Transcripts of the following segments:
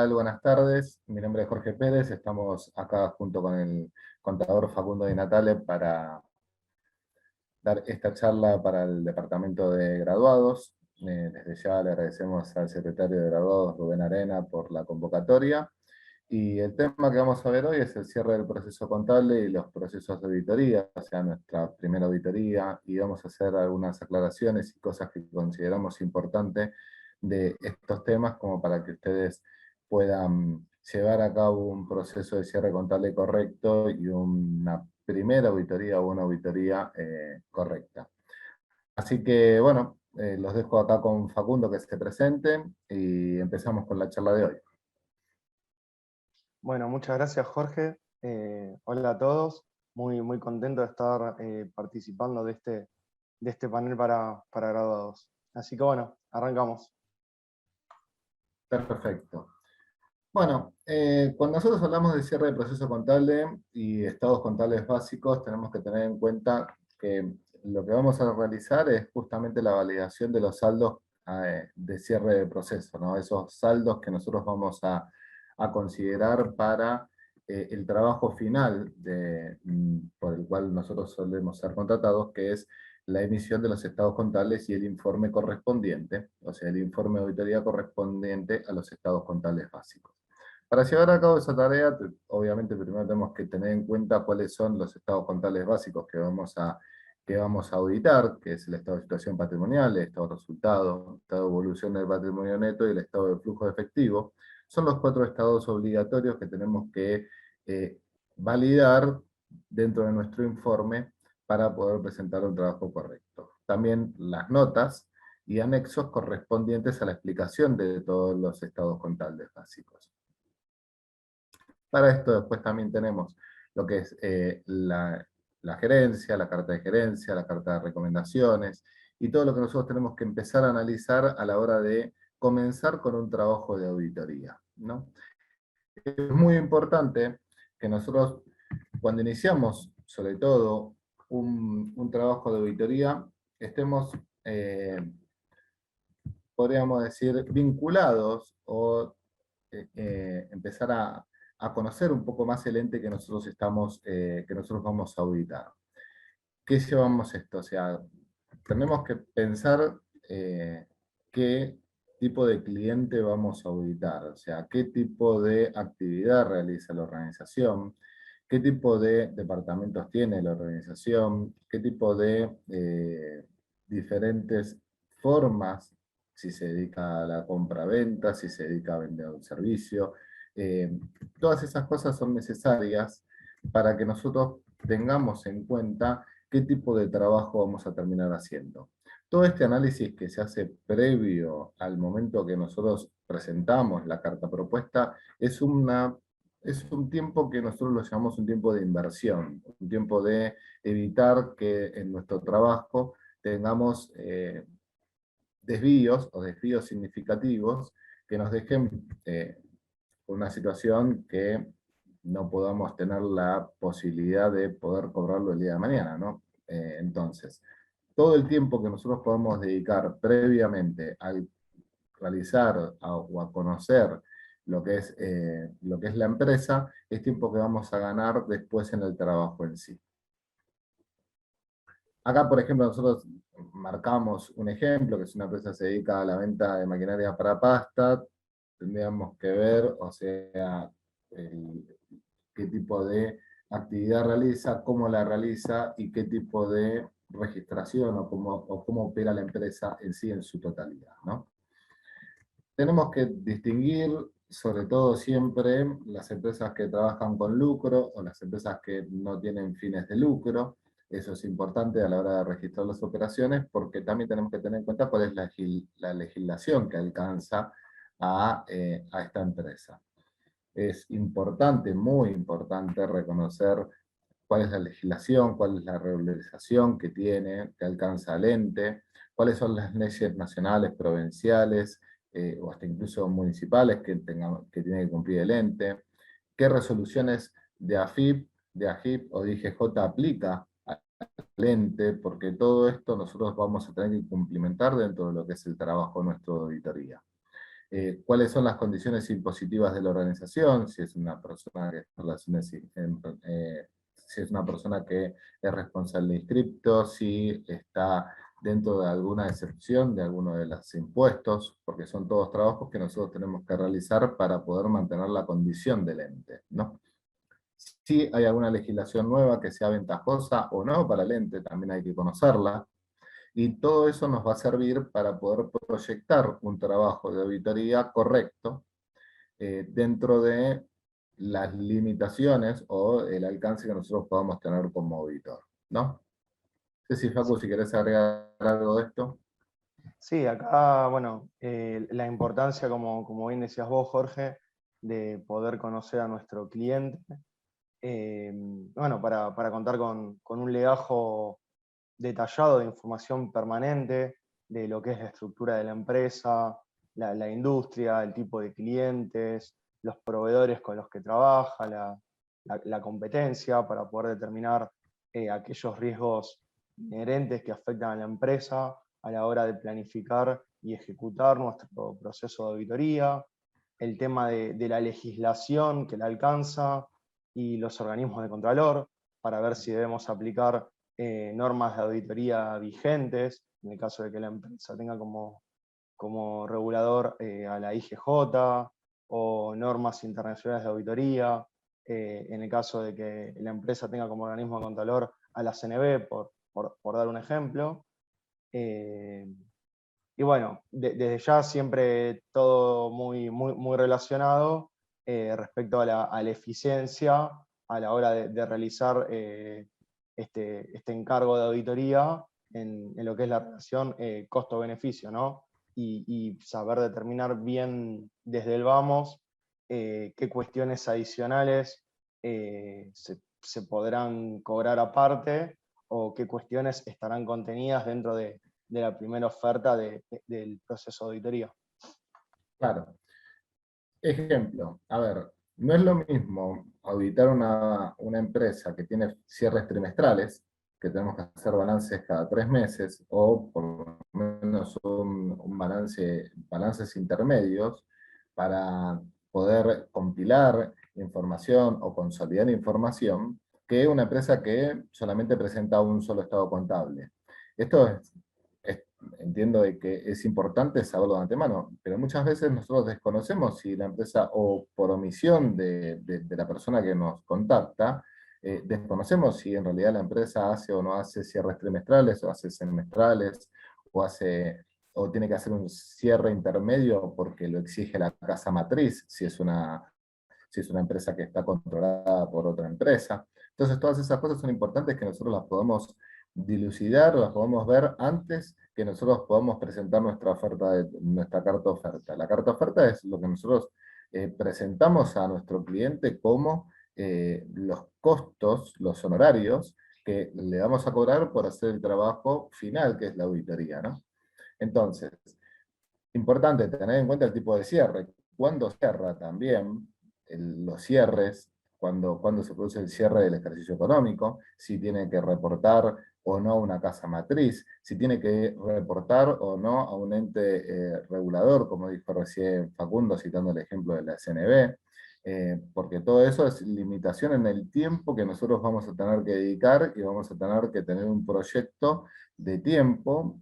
tal? Buenas tardes. Mi nombre es Jorge Pérez. Estamos acá junto con el contador Facundo Di Natale para dar esta charla para el Departamento de Graduados. Desde ya le agradecemos al secretario de Graduados, Rubén Arena, por la convocatoria. Y el tema que vamos a ver hoy es el cierre del proceso contable y los procesos de auditoría, o sea, nuestra primera auditoría, y vamos a hacer algunas aclaraciones y cosas que consideramos importantes de estos temas como para que ustedes puedan llevar a cabo un proceso de cierre contable correcto y una primera auditoría o una auditoría correcta. Así que, bueno, los dejo acá con Facundo que se presenten y empezamos con la charla de hoy. Bueno, muchas gracias, Jorge. Hola a todos. Muy contento de estar participando de este panel para graduados. Así que bueno, arrancamos. Perfecto. Bueno, cuando nosotros hablamos de cierre de proceso contable y estados contables básicos, tenemos que tener en cuenta que lo que vamos a realizar es justamente la validación de los saldos de cierre de proceso, ¿no? Esos saldos que nosotros vamos a considerar para el trabajo final por el cual nosotros solemos ser contratados, que es la emisión de los estados contables y el informe correspondiente, o sea, el informe de auditoría correspondiente a los estados contables básicos. Para llevar a cabo esa tarea, obviamente primero tenemos que tener en cuenta cuáles son los estados contables básicos que vamos a auditar, que es el estado de situación patrimonial, el estado de resultado, el estado de evolución del patrimonio neto y el estado de flujo de efectivo. Son los 4 estados obligatorios que tenemos que validar dentro de nuestro informe para poder presentar un trabajo correcto. También las notas y anexos correspondientes a la explicación de todos los estados contables básicos. Para esto después también tenemos lo que es la gerencia, la carta de gerencia, la carta de recomendaciones, y todo lo que nosotros tenemos que empezar a analizar a la hora de comenzar con un trabajo de auditoría, ¿no? Es muy importante que nosotros, cuando iniciamos, sobre todo, un trabajo de auditoría, estemos, podríamos decir, vinculados o empezar a conocer un poco más el ente que nosotros que nosotros vamos a auditar. ¿Qué llevamos esto? O sea, tenemos que pensar qué tipo de cliente vamos a auditar, o sea, qué tipo de actividad realiza la organización, qué tipo de departamentos tiene la organización, qué tipo de diferentes formas, si se dedica a la compra-venta, si se dedica a vender un servicio. eh, Todas esas cosas son necesarias para que nosotros tengamos en cuenta qué tipo de trabajo vamos a terminar haciendo. Todo este análisis que se hace previo al momento que nosotros presentamos la carta propuesta es un tiempo que nosotros lo llamamos un tiempo de inversión, un tiempo de evitar que en nuestro trabajo tengamos desvíos o desvíos significativos que nos dejen una situación que no podamos tener la posibilidad de poder cobrarlo el día de mañana, ¿no? Entonces, todo el tiempo que nosotros podemos dedicar previamente a realizar o a conocer lo que es la empresa, es tiempo que vamos a ganar después en el trabajo en sí. Acá, por ejemplo, nosotros marcamos un ejemplo, que es una empresa que se dedica a la venta de maquinaria para pasta. Tendríamos que ver, o sea, qué tipo de actividad realiza, cómo la realiza y qué tipo de registración o cómo opera la empresa en sí en su totalidad, ¿no? Tenemos que distinguir, sobre todo siempre, las empresas que trabajan con lucro o las empresas que no tienen fines de lucro. Eso es importante a la hora de registrar las operaciones, porque también tenemos que tener en cuenta cuál es la legislación que alcanza a esta empresa. Es importante, muy importante, reconocer cuál es la legislación, cuál es la regularización que tiene, que alcanza el ente, cuáles son las leyes nacionales, provinciales, o hasta incluso municipales que tiene que cumplir el ente, qué resoluciones de AFIP, de AGIP o de IGJ aplica al ente, porque todo esto nosotros vamos a tener que cumplimentar dentro de lo que es el trabajo nuestro de auditoría. cuáles son las condiciones impositivas de la organización, si es una persona que está en relaciones, si es una persona que es responsable de inscripto, si está dentro de alguna excepción de alguno de los impuestos, porque son todos trabajos que nosotros tenemos que realizar para poder mantener la condición del ente, ¿no? Si hay alguna legislación nueva que sea ventajosa o no para el ente, también hay que conocerla, y todo eso nos va a servir para poder proyectar un trabajo de auditoría correcto dentro de las limitaciones o el alcance que nosotros podamos tener como auditor, ¿no? No sé si Facu, si querés agregar algo de esto. Sí, acá, bueno, la importancia, como bien decías vos, Jorge, de poder conocer a nuestro cliente. Bueno, para contar con un legajo detallado de información permanente de lo que es la estructura de la empresa, la industria, el tipo de clientes, los proveedores con los que trabaja, la competencia, para poder determinar aquellos riesgos inherentes que afectan a la empresa a la hora de planificar y ejecutar nuestro proceso de auditoría, el tema de la legislación que la alcanza y los organismos de contralor, para ver si debemos aplicar normas de auditoría vigentes, en el caso de que la empresa tenga como regulador a la IGJ, o normas internacionales de auditoría, en el caso de que la empresa tenga como organismo de contralor a la CNB, por dar un ejemplo. Y bueno, desde ya siempre todo muy relacionado respecto a la eficiencia a la hora de realizar este encargo de auditoría en lo que es la relación costo-beneficio, ¿no? Y saber determinar bien desde el vamos qué cuestiones adicionales se podrán cobrar aparte o qué cuestiones estarán contenidas dentro de la primera oferta del proceso de auditoría. Claro. Ejemplo, a ver, no es lo mismo auditar una empresa que tiene cierres trimestrales, que tenemos que hacer balances cada 3 meses, o por lo menos un balances intermedios, para poder compilar información o consolidar información, que una empresa que solamente presenta un solo estado contable. Esto entiendo de que es importante saberlo de antemano, pero muchas veces nosotros desconocemos si la empresa, o por omisión de la persona que nos contacta, desconocemos si en realidad la empresa hace o no hace cierres trimestrales, o hace semestrales, o hace, o tiene que hacer un cierre intermedio porque lo exige la casa matriz, si es una empresa que está controlada por otra empresa. Entonces todas esas cosas son importantes que nosotros las podamos dilucidar, las podemos ver antes que nosotros podamos presentar nuestra carta oferta. La carta oferta es lo que nosotros presentamos a nuestro cliente como los costos, los honorarios que le vamos a cobrar por hacer el trabajo final, que es la auditoría, ¿no? Entonces, importante tener en cuenta el tipo de cierre. Cuándo cierra también, los cierres, cuando se produce el cierre del ejercicio económico, si tiene que reportar o no a una casa matriz, si tiene que reportar o no a un ente regulador, como dijo recién Facundo, citando el ejemplo de la SNB, porque todo eso es limitación en el tiempo que nosotros vamos a tener que dedicar, y vamos a tener que tener un proyecto de tiempo,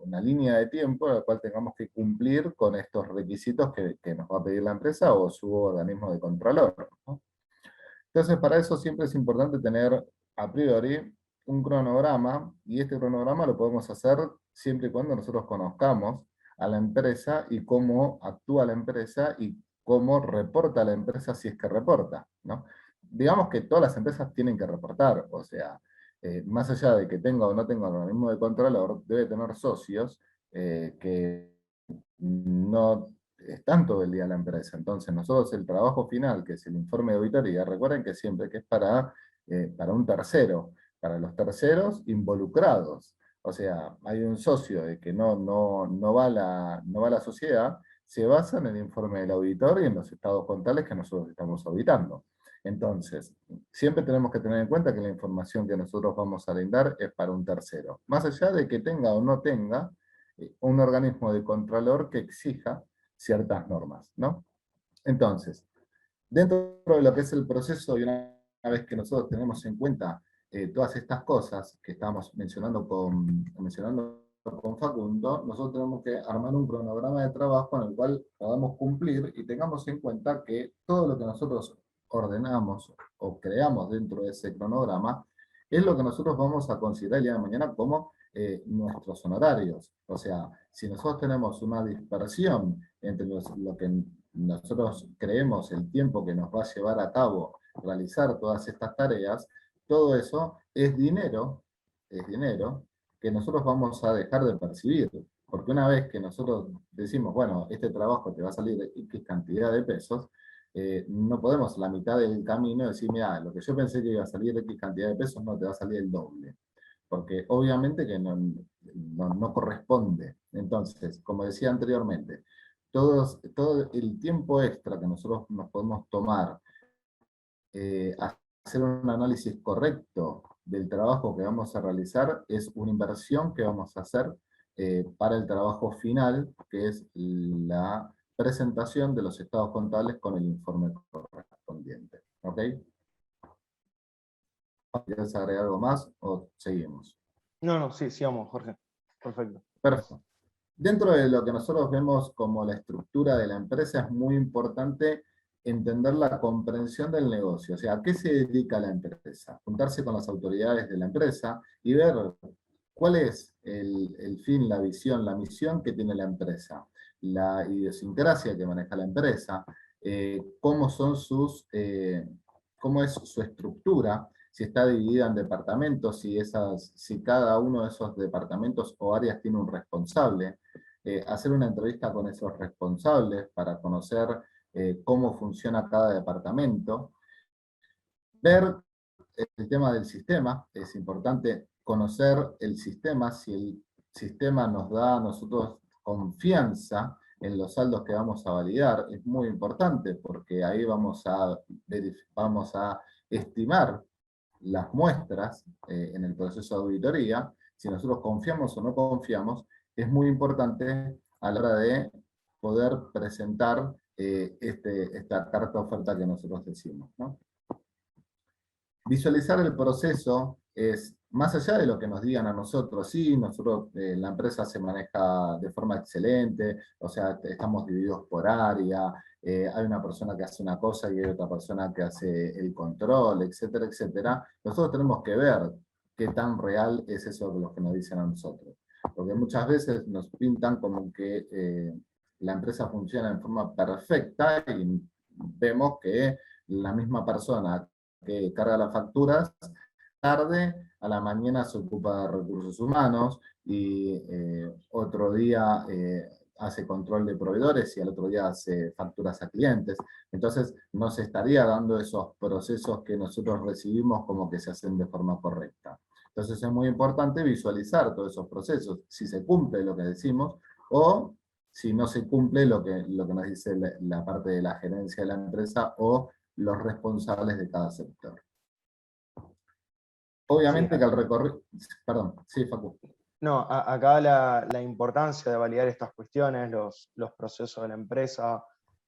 una línea de tiempo en la cual tengamos que cumplir con estos requisitos que nos va a pedir la empresa o su organismo de controlor, ¿no? Entonces, para eso siempre es importante tener a priori un cronograma, y este cronograma lo podemos hacer siempre y cuando nosotros conozcamos a la empresa y cómo actúa la empresa y cómo reporta la empresa, si es que reporta, ¿no? Digamos que todas las empresas tienen que reportar, o sea, más allá de que tenga o no tenga un organismo de controlor, debe tener socios que no están todo el día en la empresa. Entonces, nosotros el trabajo final, que es el informe de auditoría, recuerden que siempre que es para un tercero, para los terceros involucrados. O sea, hay un socio de que no va a la sociedad, se basa en el informe del auditor y en los estados contables que nosotros estamos auditando. Entonces, siempre tenemos que tener en cuenta que la información que nosotros vamos a brindar es para un tercero. Más allá de que tenga o no tenga un organismo de contralor que exija ciertas normas, ¿no? Entonces, dentro de lo que es el proceso, y una vez que nosotros tenemos en cuenta todas estas cosas que estábamos mencionando con Facundo, nosotros tenemos que armar un cronograma de trabajo en el cual podamos cumplir y tengamos en cuenta que todo lo que nosotros ordenamos o creamos dentro de ese cronograma es lo que nosotros vamos a considerar el día de mañana como nuestros honorarios. O sea, si nosotros tenemos una dispersión entre lo que nosotros creemos el tiempo que nos va a llevar a cabo realizar todas estas tareas, todo eso es dinero que nosotros vamos a dejar de percibir. Porque una vez que nosotros decimos, bueno, este trabajo te va a salir de X cantidad de pesos, no podemos a la mitad del camino decir, mira, lo que yo pensé que iba a salir de X cantidad de pesos, no te va a salir el doble. Porque obviamente que no corresponde. Entonces, como decía anteriormente, todo el tiempo extra que nosotros nos podemos tomar, hacer un análisis correcto del trabajo que vamos a realizar, es una inversión que vamos a hacer para el trabajo final, que es la presentación de los estados contables con el informe correspondiente. ¿Ok? ¿Quieres agregar algo más o seguimos? No, no, sí, sigamos, Jorge. Perfecto. Perfecto. Dentro de lo que nosotros vemos como la estructura de la empresa, es muy importante entender la comprensión del negocio. O sea, ¿a qué se dedica la empresa? Juntarse con las autoridades de la empresa y ver cuál es el fin, la visión, la misión que tiene la empresa, la idiosincrasia que maneja la empresa, cómo son cómo es su estructura, si está dividida en departamentos, si cada uno de esos departamentos o áreas tiene un responsable, hacer una entrevista con esos responsables para conocer cómo funciona cada departamento, ver el tema del sistema, es importante conocer el sistema, si el sistema nos da a nosotros confianza en los saldos que vamos a validar, es muy importante porque ahí vamos a estimar las muestras en el proceso de auditoría. Si nosotros confiamos o no confiamos, es muy importante a la hora de poder presentar esta carta oferta que nosotros decimos, ¿no? Visualizar el proceso es, más allá de lo que nos digan a nosotros, sí, nosotros, la empresa se maneja de forma excelente, o sea, estamos divididos por área, hay una persona que hace una cosa y hay otra persona que hace el control, etcétera, etcétera. Nosotros tenemos que ver qué tan real es eso de lo que nos dicen a nosotros. Porque muchas veces nos pintan como que la empresa funciona en forma perfecta y vemos que la misma persona que carga las facturas, tarde, a la mañana se ocupa de recursos humanos y otro día hace control de proveedores y al otro día hace facturas a clientes. Entonces no se estaría dando esos procesos que nosotros recibimos como que se hacen de forma correcta. Entonces es muy importante visualizar todos esos procesos, si se cumple lo que decimos o si no se cumple lo que nos dice la parte de la gerencia de la empresa o los responsables de cada sector. Sí, Obviamente que el recorrido... Perdón, sí, Facu. no, acá la importancia de validar estas cuestiones, los procesos de la empresa,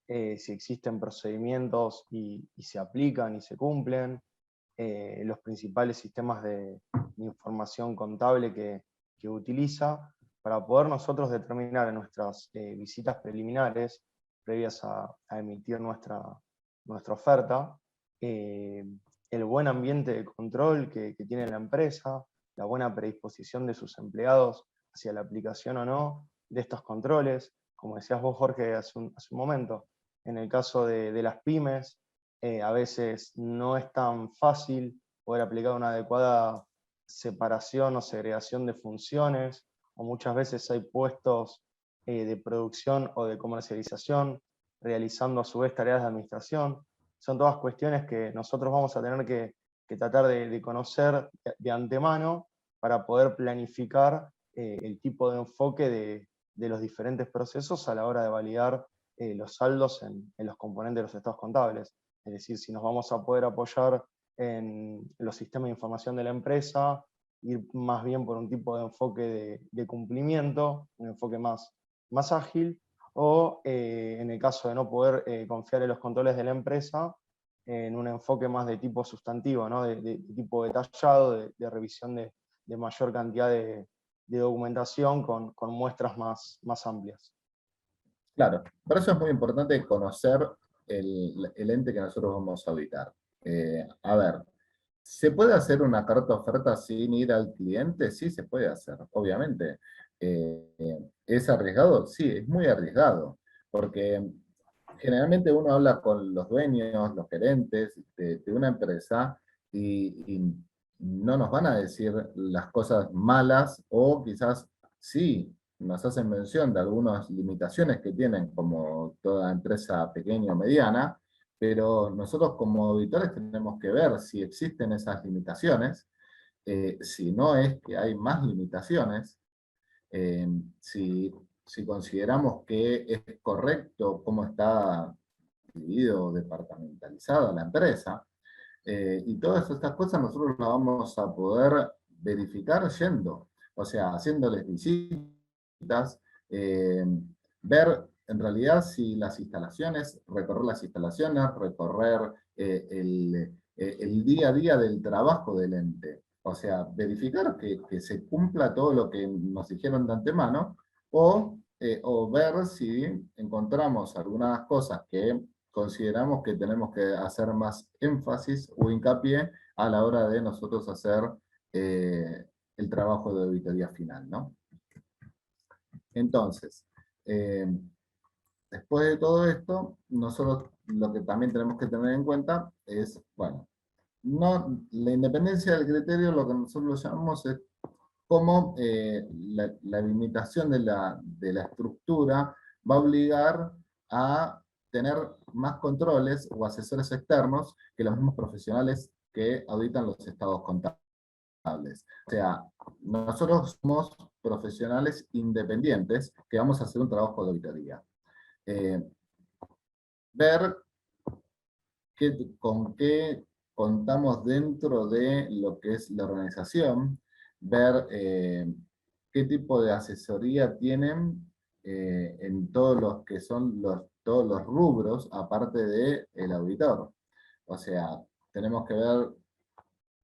si existen procedimientos y se aplican y se cumplen, los principales sistemas de información contable que utiliza para poder nosotros determinar en nuestras visitas preliminares, previas a emitir nuestra oferta, el buen ambiente de control que tiene la empresa, la buena predisposición de sus empleados hacia la aplicación o no de estos controles. Como decías vos, Jorge, hace un momento, en el caso de las pymes, a veces no es tan fácil poder aplicar una adecuada separación o segregación de funciones, o muchas veces hay puestos de producción o de comercialización realizando a su vez tareas de administración. Son todas cuestiones que nosotros vamos a tener que tratar de conocer de antemano para poder planificar el tipo de enfoque de los diferentes procesos a la hora de validar los saldos en los componentes de los estados contables. Es decir, si nos vamos a poder apoyar en los sistemas de información de la empresa, ir más bien por un tipo de enfoque de cumplimiento, un enfoque más ágil, o en el caso de no poder confiar en los controles de la empresa, en un enfoque más de tipo sustantivo, ¿no? De tipo detallado, de revisión de mayor cantidad de documentación con muestras más amplias. Claro, por eso es muy importante conocer el ente que nosotros vamos a auditar. A ver, ¿se puede hacer una carta oferta sin ir al cliente? Sí, se puede hacer, obviamente. ¿Es arriesgado? Sí, es muy arriesgado, porque generalmente uno habla con los dueños, los gerentes de una empresa y no nos van a decir las cosas malas o quizás sí nos hacen mención de algunas limitaciones que tienen como toda empresa pequeña o mediana, pero nosotros como auditores tenemos que ver si existen esas limitaciones, si no es que hay más limitaciones, eh, si, si consideramos que es correcto cómo está dividido o departamentalizada la empresa, y todas estas cosas nosotros las vamos a poder verificar yendo, o sea, haciéndoles visitas, eh, ver en realidad si las instalaciones, recorrer las instalaciones, recorrer el día a día del trabajo del ente. O sea, verificar que se cumpla todo lo que nos dijeron de antemano, o ver si encontramos algunas cosas que consideramos que tenemos que hacer más énfasis o hincapié a la hora de nosotros hacer el trabajo de auditoría final, ¿no? Entonces, eh, después de todo esto, nosotros lo que también tenemos que tener en cuenta es, bueno, no, la independencia del criterio, lo que nosotros lo llamamos es cómo la limitación de la estructura va a obligar a tener más controles o asesores externos que los mismos profesionales que auditan los estados contables. O sea, nosotros somos profesionales independientes que vamos a hacer un trabajo de auditoría. Eh, ver con qué contamos dentro de lo que es la organización, ver qué tipo de asesoría tienen en todos los que son todos los rubros, aparte del auditor. O sea, tenemos que ver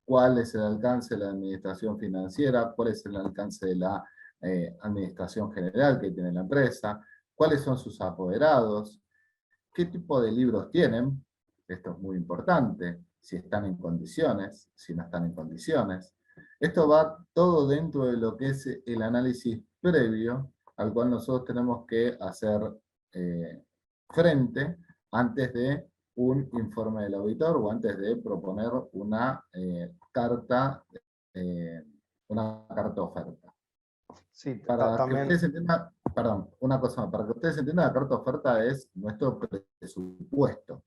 cuál es el alcance de la administración financiera, cuál es el alcance de la administración general que tiene la empresa, cuáles son sus apoderados, qué tipo de libros tienen, esto es muy importante, si están en condiciones, si no están en condiciones. Esto va todo dentro de lo que es el análisis previo al cual nosotros tenemos que hacer eh, frente antes de un informe del auditor o antes de proponer eh, una carta oferta. Sí, Para que también, ustedes entiendan, perdón, una cosa más, para que ustedes entiendan, la carta oferta es nuestro presupuesto,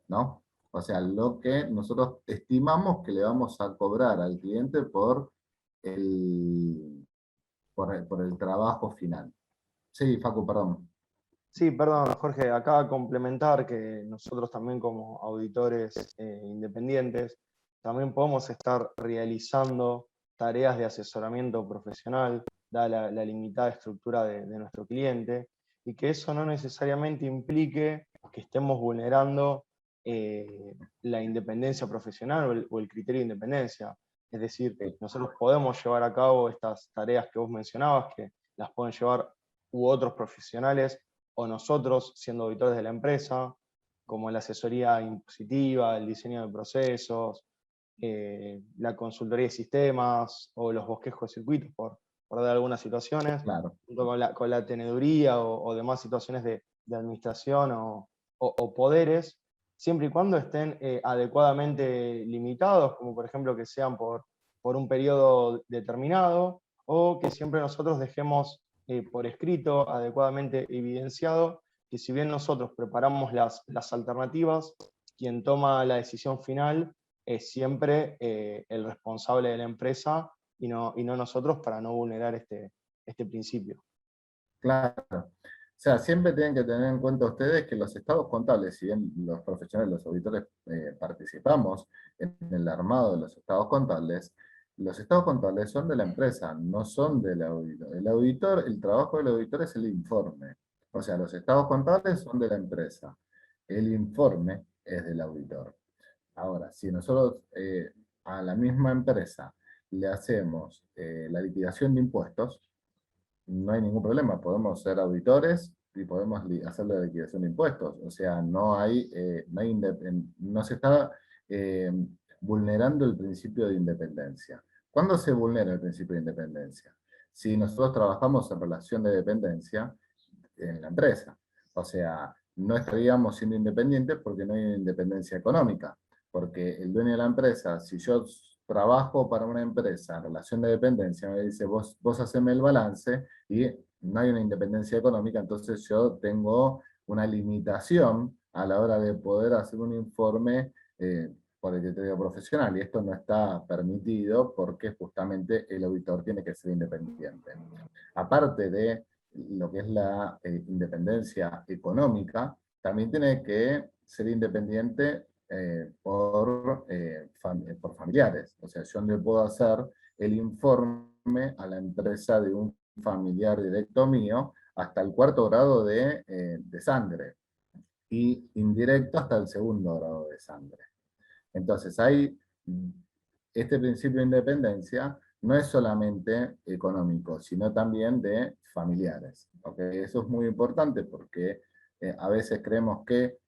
¿no? O sea, lo que nosotros estimamos que le vamos a cobrar al cliente el, por el trabajo final. Sí, Facu, perdón. sí, perdón, Jorge, acá complementar que nosotros también como auditores independientes, también podemos estar realizando tareas de asesoramiento profesional, dada la limitada estructura de nuestro cliente, y que eso no necesariamente implique que estemos vulnerando la independencia profesional o el criterio de independencia. Es decir, Sí, nosotros podemos llevar a cabo estas tareas que vos mencionabas, que las pueden llevar u otros profesionales o nosotros siendo auditores de la empresa, como la asesoría impositiva, el diseño de procesos, la consultoría de sistemas o los bosquejos de circuitos, por dar algunas situaciones, claro. junto con la teneduría o demás situaciones de administración o poderes, siempre y cuando estén adecuadamente limitados, como por ejemplo que sean por un periodo determinado, o que siempre nosotros dejemos por escrito, adecuadamente evidenciado, que si bien nosotros preparamos las alternativas, quien toma la decisión final es siempre el responsable de la empresa y no nosotros para no vulnerar este principio. Claro. O sea, siempre tienen que tener en cuenta ustedes que los estados contables, si bien los profesionales, los auditores participamos en el armado de los estados contables son de la empresa, no son del auditor. El trabajo del auditor es el informe. O sea, los estados contables son de la empresa. El informe es del auditor. Ahora, si nosotros a la misma empresa le hacemos la liquidación de impuestos, no hay ningún problema, podemos ser auditores y podemos hacer la liquidación de impuestos. O sea, no se está eh, vulnerando el principio de independencia. ¿Cuándo se vulnera el principio de independencia? Si nosotros trabajamos en relación de dependencia en la empresa. O sea, no estaríamos siendo independientes porque no hay independencia económica. Porque el dueño de la empresa, si yo trabajo para una empresa en relación de dependencia, me dice, vos haceme el balance y no hay una independencia económica, entonces yo tengo una limitación a la hora de poder hacer un informe por el criterio profesional, y esto no está permitido porque justamente el auditor tiene que ser independiente. Aparte de lo que es la independencia económica, también tiene que ser independiente por familiares. O sea, yo no le puedo hacer el informe a la empresa de un familiar directo mío hasta el cuarto grado de sangre, y indirecto hasta el segundo grado de sangre. Entonces, este principio de independencia no es solamente económico, sino también de familiares. ¿Okay? Eso es muy importante porque a veces creemos que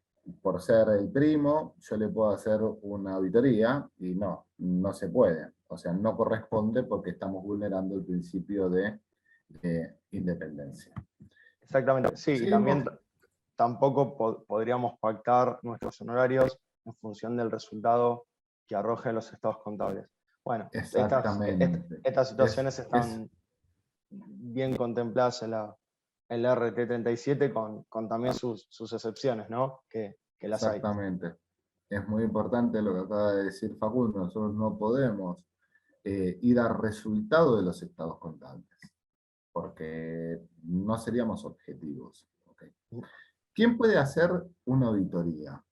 por ser el primo, yo le puedo hacer una auditoría y no se puede. O sea, no corresponde porque estamos vulnerando el principio de independencia. Exactamente, sí, y también Seguimos. tampoco podríamos pactar nuestros honorarios en función del resultado que arrojen los estados contables. Bueno, Exactamente. estas Es, situaciones es están bien contempladas en la RT 37 con también sus excepciones, ¿no? Que las hay. Exactamente. Es muy importante lo que acaba de decir Facundo. Nosotros no podemos ir al resultado de los estados contables, porque no seríamos objetivos. ¿Ok? ¿Quién puede hacer una auditoría?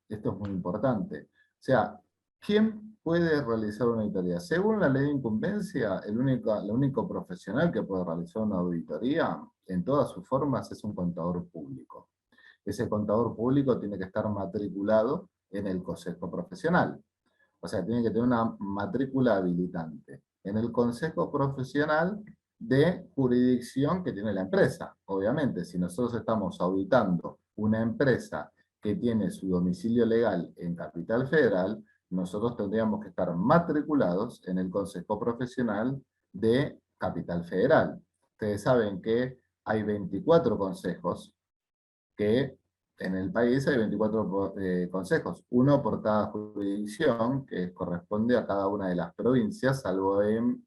Esto es muy importante. O sea, ¿quién puede realizar una auditoría? Según la ley de incumbencia, el único profesional que puede realizar una auditoría en todas sus formas es un contador público. Ese contador público tiene que estar matriculado en el Consejo Profesional. O sea, tiene que tener una matrícula habilitante en el Consejo Profesional de jurisdicción que tiene la empresa. Obviamente, si nosotros estamos auditando una empresa que tiene su domicilio legal en Capital Federal, nosotros tendríamos que estar matriculados en el Consejo Profesional de Capital Federal. Ustedes saben que hay 24 consejos, que en el país hay 24 consejos, uno por cada jurisdicción, que corresponde a cada una de las provincias, salvo en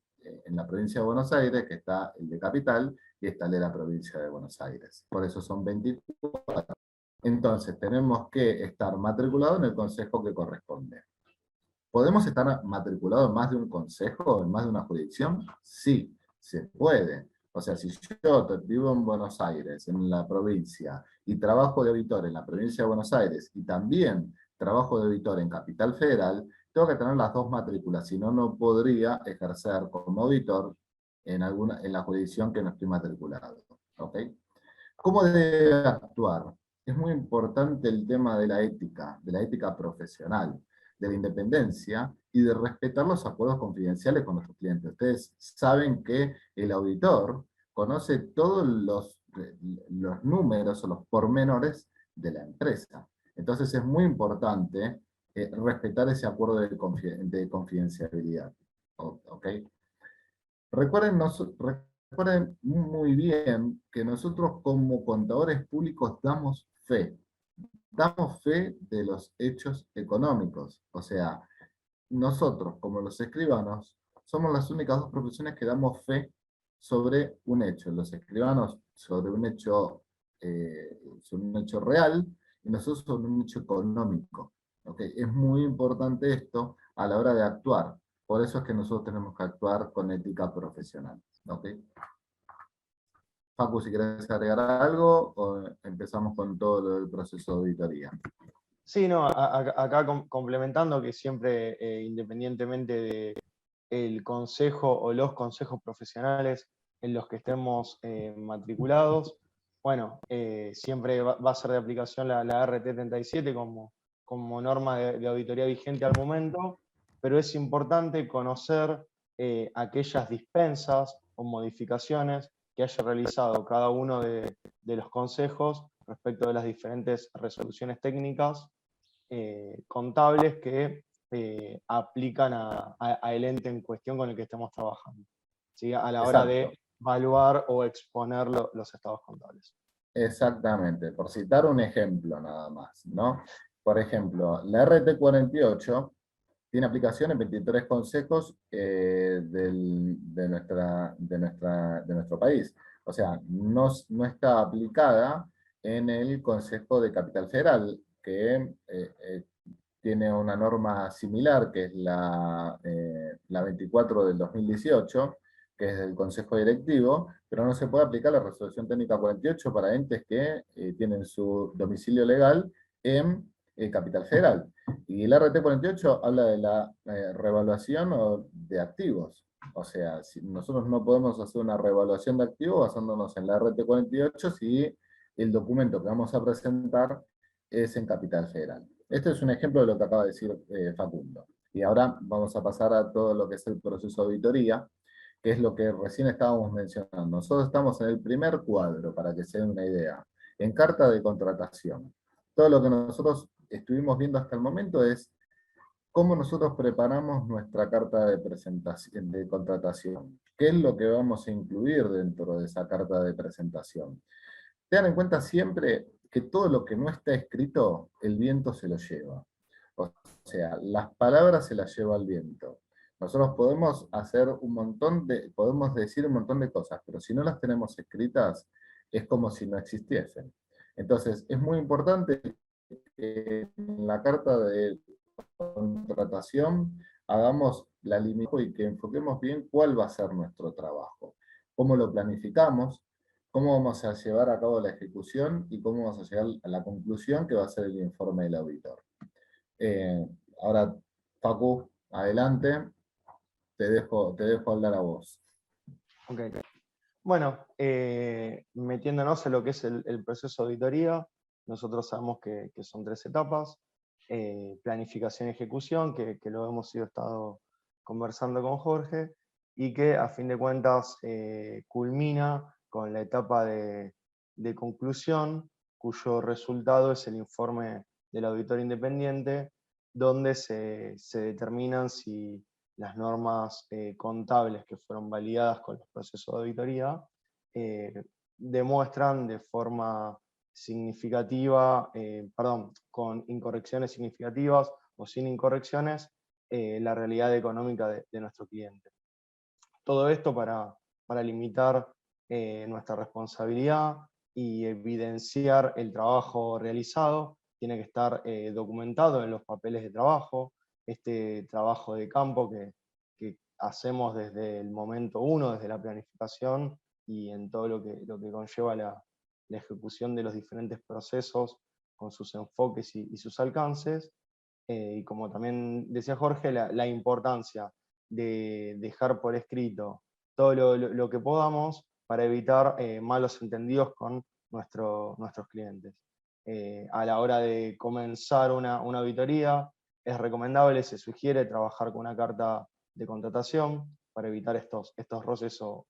la provincia de Buenos Aires, que está el de Capital, y está el de la provincia de Buenos Aires. Por eso son 24. Entonces, tenemos que estar matriculados en el consejo que corresponde. ¿Podemos estar matriculados en más de un consejo, en más de una jurisdicción? Sí, se puede. O sea, si yo vivo en Buenos Aires, en la provincia, y trabajo de auditor en la provincia de Buenos Aires, y también trabajo de auditor en Capital Federal, tengo que tener las dos matrículas, si no, no podría ejercer como auditor en la jurisdicción que no estoy matriculado. ¿Ok? ¿Cómo debe actuar? Es muy importante el tema de la ética profesional, de la independencia y de respetar los acuerdos confidenciales con nuestros clientes. Ustedes saben que el auditor conoce todos los números o los pormenores de la empresa. Entonces es muy importante respetar ese acuerdo de confidencialidad. ¿Ok? Recuerden muy bien que nosotros como contadores públicos damos fe de los hechos económicos. O sea, nosotros como los escribanos somos las únicas dos profesiones que damos fe sobre un hecho. Los escribanos sobre un hecho real, y nosotros sobre un hecho económico. ¿Ok? Es muy importante esto a la hora de actuar. Por eso es que nosotros tenemos que actuar con ética profesional. ¿Ok? Facu, si querés agregar algo, o empezamos con todo lo del proceso de auditoría. Sí, no, acá complementando que siempre, independientemente del consejo o los consejos profesionales en los que estemos matriculados, Bueno, siempre va a ser de aplicación la RT37 como norma de auditoría vigente al momento, pero es importante conocer aquellas dispensas o modificaciones que haya realizado cada uno de los consejos respecto de las diferentes resoluciones técnicas contables que aplican a el ente en cuestión con el que estemos trabajando, ¿sí? A la hora Exacto, de evaluar o exponer los estados contables. exactamente. Por citar un ejemplo nada más, ¿no? Por ejemplo, la RT48 tiene aplicación en 23 consejos de nuestro país. O sea, no está aplicada en el Consejo de Capital Federal, que tiene una norma similar, que es la 24 del 2018, que es del Consejo Directivo, pero no se puede aplicar la Resolución Técnica 48 para entes que tienen su domicilio legal en Capital Federal. Y el RT48 habla de la revaluación de activos. O sea, si nosotros no podemos hacer una revaluación de activos basándonos en la RT48 si el documento que vamos a presentar es en Capital Federal. Este es un ejemplo de lo que acaba de decir Facundo. Y ahora vamos a pasar a todo lo que es el proceso de auditoría, que es lo que recién estábamos mencionando. Nosotros estamos en el primer cuadro, para que se den una idea, en carta de contratación. Todo lo que nosotros estuvimos viendo hasta el momento es cómo nosotros preparamos nuestra carta de presentación, de contratación. ¿Qué es lo que vamos a incluir dentro de esa carta de presentación? Tengan en cuenta siempre que todo lo que no está escrito, el viento se lo lleva. O sea, las palabras se las lleva el viento. Nosotros podemos hacer podemos decir un montón de cosas, pero si no las tenemos escritas, es como si no existiesen. Entonces, es muy importante que en la carta de contratación hagamos la limitación y que enfoquemos bien cuál va a ser nuestro trabajo, cómo lo planificamos, cómo vamos a llevar a cabo la ejecución y cómo vamos a llegar a la conclusión que va a ser el informe del auditor. Eh, Ahora, Facu, adelante, te dejo hablar a vos. Okay. Bueno, metiéndonos en lo que es el proceso de auditoría, nosotros sabemos que son 3 etapas: planificación y ejecución, que lo hemos estado conversando con Jorge, y que a fin de cuentas culmina con la etapa de conclusión, cuyo resultado es el informe del auditor independiente, donde se determinan si las normas contables que fueron validadas con los procesos de auditoría demuestran de forma significativa, con incorrecciones significativas o sin incorrecciones, la realidad económica de nuestro cliente. Todo esto para limitar nuestra responsabilidad y evidenciar el trabajo realizado. Tiene que estar documentado en los papeles de trabajo, este trabajo de campo que hacemos desde el momento uno, desde la planificación y en todo lo que conlleva la ejecución de los diferentes procesos con sus enfoques y sus alcances. Y como también decía Jorge, la importancia de dejar por escrito todo lo que podamos para evitar malos entendidos con nuestros clientes. A la hora de comenzar una auditoría, es recomendable, se sugiere trabajar con una carta de contratación para evitar estos roces o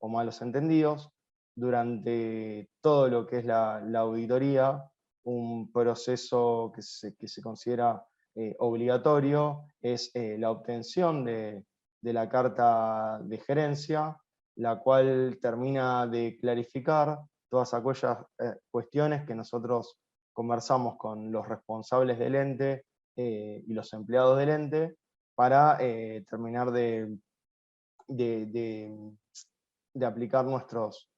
malos entendidos. Durante todo lo que es la auditoría, un proceso que se considera obligatorio es la obtención de la carta de gerencia, la cual termina de clarificar todas aquellas cuestiones que nosotros conversamos con los responsables del ente y los empleados del ente para terminar de de aplicar nuestros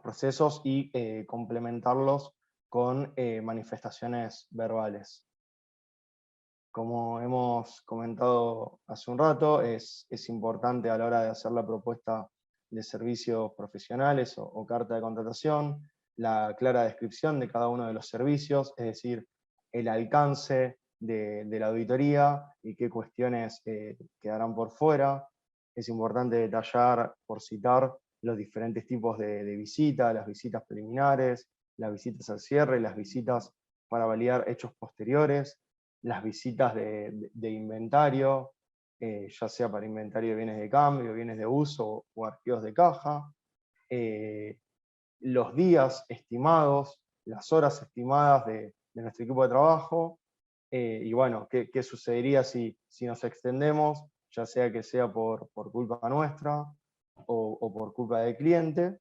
procesos y complementarlos con manifestaciones verbales. Como hemos comentado hace un rato, es importante a la hora de hacer la propuesta de servicios profesionales o carta de contratación, la clara descripción de cada uno de los servicios, es decir, el alcance de la auditoría y qué cuestiones quedarán por fuera. Es importante detallar, por citar, los diferentes tipos de visitas, las visitas preliminares, las visitas al cierre, las visitas para validar hechos posteriores, las visitas de inventario, ya sea para inventario de bienes de cambio, bienes de uso o archivos de caja, eh, los días estimados, las horas estimadas de nuestro equipo de trabajo, y bueno, qué sucedería si nos extendemos, ya sea que sea por culpa nuestra o por culpa del cliente.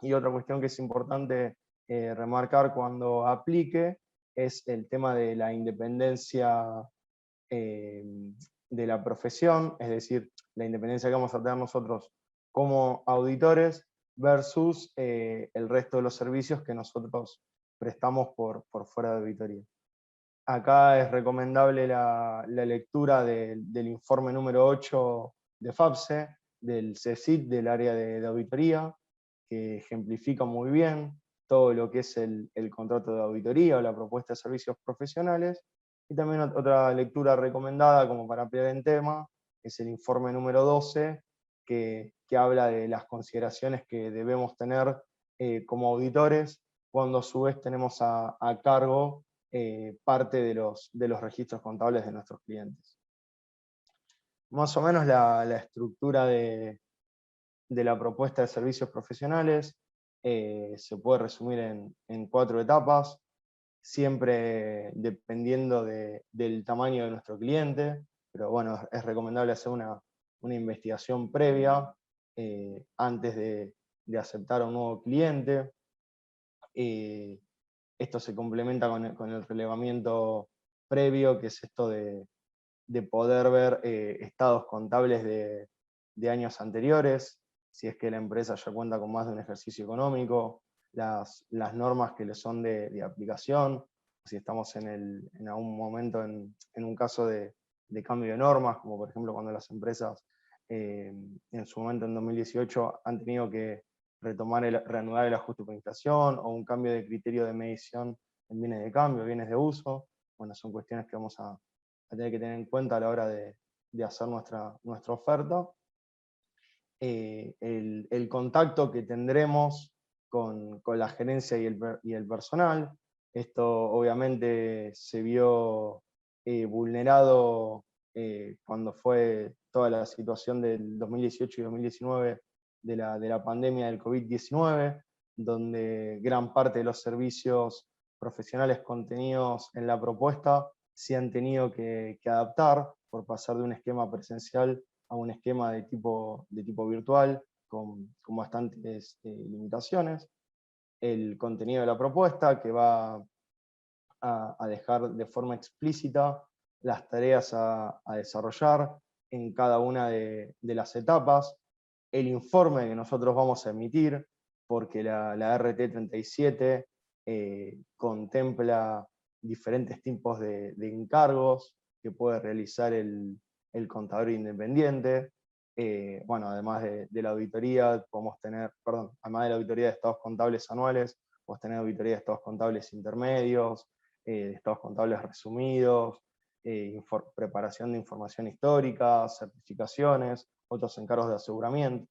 Y otra cuestión que es importante remarcar cuando aplique es el tema de la independencia eh, de la profesión, es decir, la independencia que vamos a tener nosotros como auditores versus el resto de los servicios que nosotros prestamos por fuera de auditoría. Acá es recomendable la lectura del informe número 8 de FAPSE, del CECIT, del área de auditoría, que ejemplifica muy bien todo lo que es el contrato de auditoría o la propuesta de servicios profesionales. Y también otra lectura recomendada, como para ampliar el tema, es el informe número 12, que habla de las consideraciones que debemos tener como auditores, cuando a su vez tenemos a cargo parte de los registros contables de nuestros clientes. Más o menos la estructura de la propuesta de servicios profesionales se puede resumir en 4 etapas, siempre dependiendo del tamaño de nuestro cliente, pero bueno, es recomendable hacer una investigación previa antes de aceptar a un nuevo cliente. Esto se complementa con el relevamiento previo, que es esto de poder ver estados contables de años anteriores, si es que la empresa ya cuenta con más de un ejercicio económico, las normas que le son de aplicación, si estamos en algún momento en un caso de cambio de normas, como por ejemplo cuando las empresas en su momento en 2018 han tenido que reanudar el ajuste por inflación o un cambio de criterio de medición en bienes de cambio, bienes de uso. Bueno, son cuestiones que vamos a tener que tener en cuenta a la hora de hacer nuestra oferta. El contacto que tendremos con la gerencia y el personal. Esto obviamente se vio vulnerado cuando fue toda la situación del 2018 y 2019 de la pandemia del COVID-19, donde gran parte de los servicios profesionales contenidos en la propuesta se han tenido que adaptar por pasar de un esquema presencial a un esquema de tipo virtual con bastantes limitaciones. El contenido de la propuesta, que va a dejar de forma explícita las tareas a desarrollar en cada una de las etapas, el informe que nosotros vamos a emitir, porque la RT 37 contempla diferentes tipos de encargos que puede realizar el contador independiente. Bueno, además de la auditoría, podemos tener, perdón, además de la auditoría de estados contables anuales, podemos tener auditoría de estados contables intermedios, de estados contables resumidos, preparación de información histórica, certificaciones, otros encargos de aseguramiento.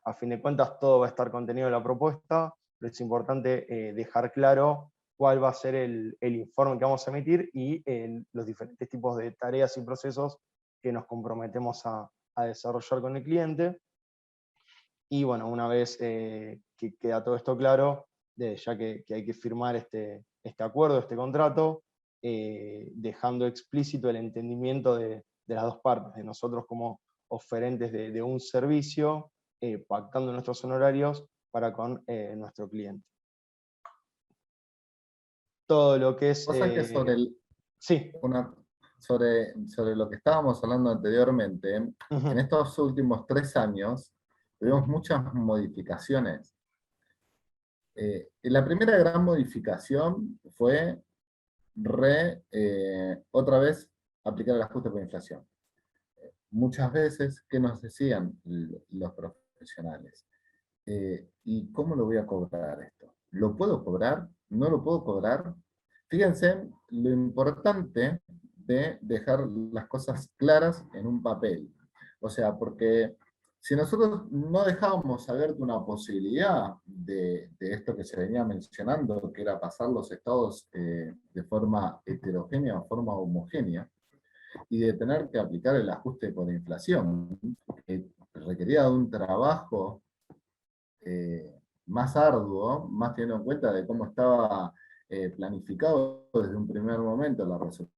A fin de cuentas, todo va a estar contenido en la propuesta, pero es importante dejar claro cuál va a ser el informe que vamos a emitir y los diferentes tipos de tareas y procesos que nos comprometemos a desarrollar con el cliente. Y bueno, una vez que queda todo esto claro, ya que hay que firmar este acuerdo, este contrato, dejando explícito el entendimiento de las dos partes, de nosotros como oferentes de un servicio, pactando nuestros honorarios para con nuestro cliente. Todo lo que es... Cosa que sí. sobre lo que estábamos hablando anteriormente, en estos últimos 3 años tuvimos muchas modificaciones. Y la primera gran modificación fue otra vez aplicar el ajuste por inflación. Muchas veces, ¿qué nos decían los profesionales? ¿Y cómo lo voy a cobrar esto? ¿Lo puedo cobrar? ¿No lo puedo cobrar? Fíjense lo importante de dejar las cosas claras en un papel. O sea, porque Si nosotros no dejábamos abierta una posibilidad de esto que se venía mencionando, que era pasar los estados de forma heterogénea o forma homogénea, y de tener que aplicar el ajuste por inflación, que requería de un trabajo eh, más arduo, más teniendo en cuenta de cómo estaba planificado desde un primer momento la resolución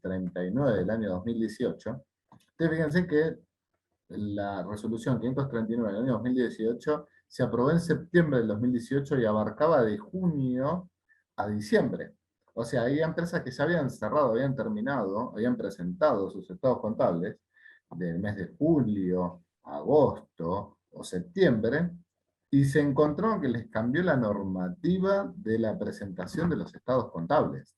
39 del año 2018. Ustedes fíjense que la resolución 539 del año 2018 se aprobó en septiembre del 2018 y abarcaba de junio a diciembre. O sea, hay empresas que ya habían cerrado, habían terminado, habían presentado sus estados contables del mes de julio, agosto o septiembre, y se encontró que les cambió la normativa de la presentación de los estados contables.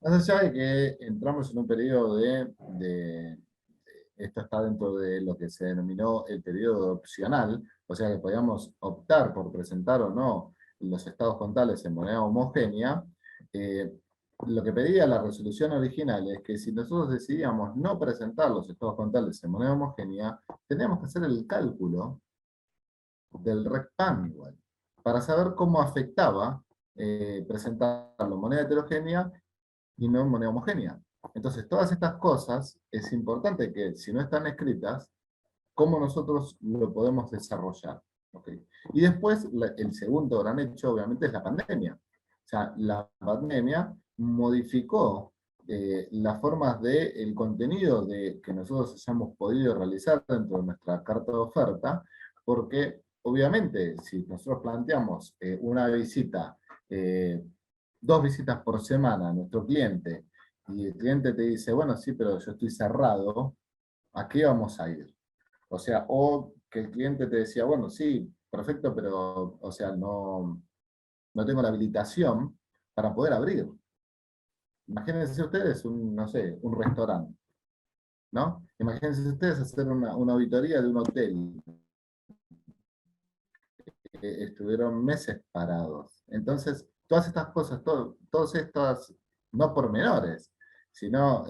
Más allá de que entramos en un periodo esto está dentro de lo que se denominó el periodo opcional, o sea que podíamos optar por presentar o no los estados contables en moneda homogénea. eh, lo que pedía la resolución original es que si nosotros decidíamos no presentar los estados contables en moneda homogénea, teníamos que hacer el cálculo del rectangle para saber cómo afectaba presentarlo en moneda heterogénea y no en moneda homogénea. Entonces, todas estas cosas es importante que, si no están escritas, cómo nosotros lo podemos desarrollar. ¿Okay? Y después, el segundo gran hecho, obviamente, es la pandemia. O sea, la pandemia modificó las formas del contenido que nosotros hayamos podido realizar dentro de nuestra carta de oferta, porque obviamente si nosotros planteamos una visita, eh, 2 visitas por semana a nuestro cliente, y el cliente te dice, bueno, sí, pero yo estoy cerrado, ¿a qué vamos a ir? O sea, o que el cliente te decía, bueno, sí, perfecto, pero, o sea, no tengo la habilitación para poder abrir. Imagínense ustedes no sé, un restaurante, ¿no? Imagínense ustedes hacer una auditoría de un hotel. Estuvieron meses parados. Entonces, todas estas cosas, todas estas, no pormenores, sino